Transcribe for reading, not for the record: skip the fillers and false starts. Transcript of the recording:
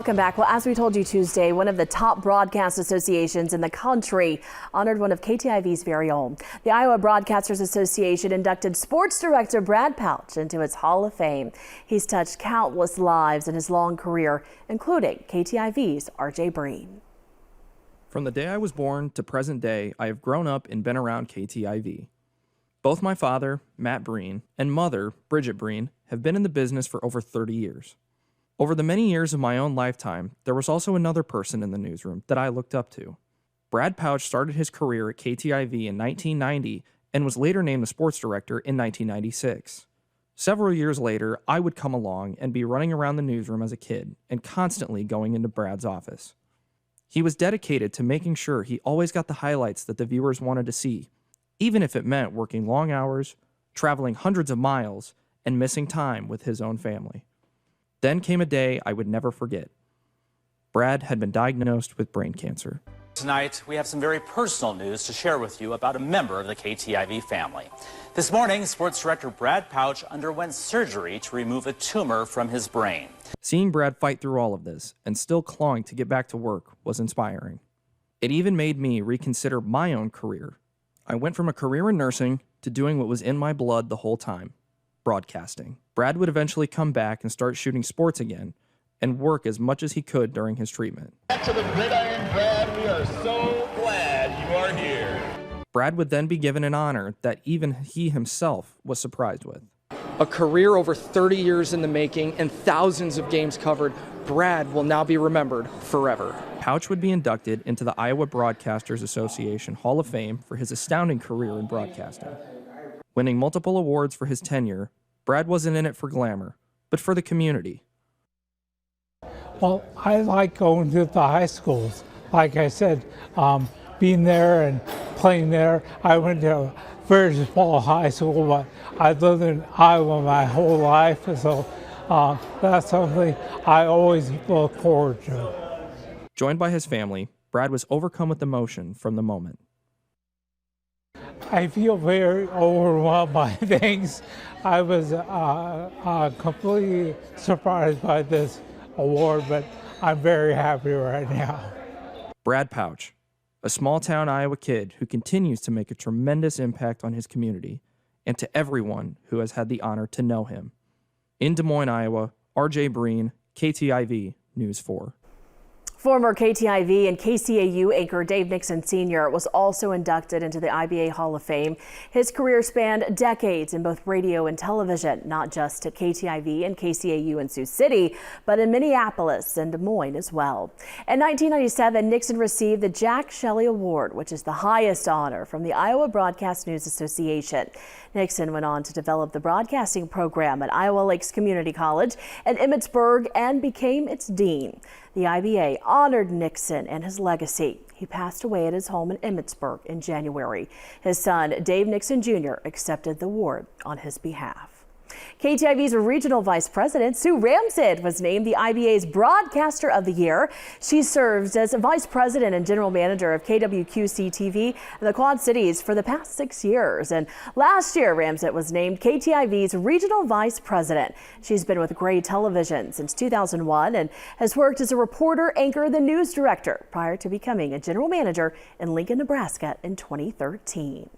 Welcome back. Well, as we told you Tuesday, one of the top broadcast associations in the country honored one of KTIV's very own. The Iowa Broadcasters Association inducted sports director Brad Pautsch into its Hall of Fame. He's touched countless lives in his long career, including KTIV's R.J. Breen. From the day I was born to present day, I have grown up and been around KTIV. Both my father, Matt Breen, and mother, Bridget Breen, have been in the business for over 30 years. Over the many years of my own lifetime, there was also another person in the newsroom that I looked up to. Brad Pautsch started his career at KTIV in 1990 and was later named the sports director in 1996. Several years later, I would come along and be running around the newsroom as a kid and constantly going into Brad's office. He was dedicated to making sure he always got the highlights that the viewers wanted to see, even if it meant working long hours, traveling hundreds of miles, and missing time with his own family. Then came a day I would never forget. Brad had been diagnosed with brain cancer. Tonight, we have some very personal news to share with you about a member of the KTIV family. This morning, sports director Brad Pautsch underwent surgery to remove a tumor from his brain. Seeing Brad fight through all of this and still clawing to get back to work was inspiring. It even made me reconsider my own career. I went from a career in nursing to doing what was in my blood the whole time: broadcasting. Brad would eventually come back and start shooting sports again and work as much as he could during his treatment. Back to the gridiron, Brad. We are so glad you are here. Brad would then be given an honor that even he himself was surprised with. A career over 30 years in the making and thousands of games covered, Brad will now be remembered forever. Pautsch would be inducted into the Iowa Broadcasters Association Hall of Fame for his astounding career in broadcasting. Winning multiple awards for his tenure, Brad wasn't in it for glamour, but for the community. Well, I like going to the high schools. Like I said, being there and playing there. I went to a very small high school, but I lived in Iowa my whole life, so that's something I always look forward to. Joined by his family, Brad was overcome with emotion from the moment. I feel very overwhelmed by things. I was completely surprised by this award, but I'm very happy right now. Brad Pautsch, a small-town Iowa kid who continues to make a tremendous impact on his community and to everyone who has had the honor to know him. In Des Moines, Iowa, R.J. Breen, KTIV News 4. Former KTIV and KCAU anchor Dave Nixon Sr. was also inducted into the IBA Hall of Fame. His career spanned decades in both radio and television, not just at KTIV and KCAU in Sioux City, but in Minneapolis and Des Moines as well. In 1997, Nixon received the Jack Shelley Award, which is the highest honor from the Iowa Broadcast News Association. Nixon went on to develop the broadcasting program at Iowa Lakes Community College in Emmitsburg and became its dean. The IBA honored Nixon and his legacy. He passed away at his home in Emmitsburg in January. His son, Dave Nixon Jr., accepted the award on his behalf. KTIV's regional vice president, Sue Ramsett, was named the IBA's Broadcaster of the Year. She serves as vice president and general manager of KWQC-TV in the Quad Cities for the past 6 years. And last year, Ramsett was named KTIV's regional vice president. She's been with Gray Television since 2001 and has worked as a reporter, anchor, the news director prior to becoming a general manager in Lincoln, Nebraska in 2013.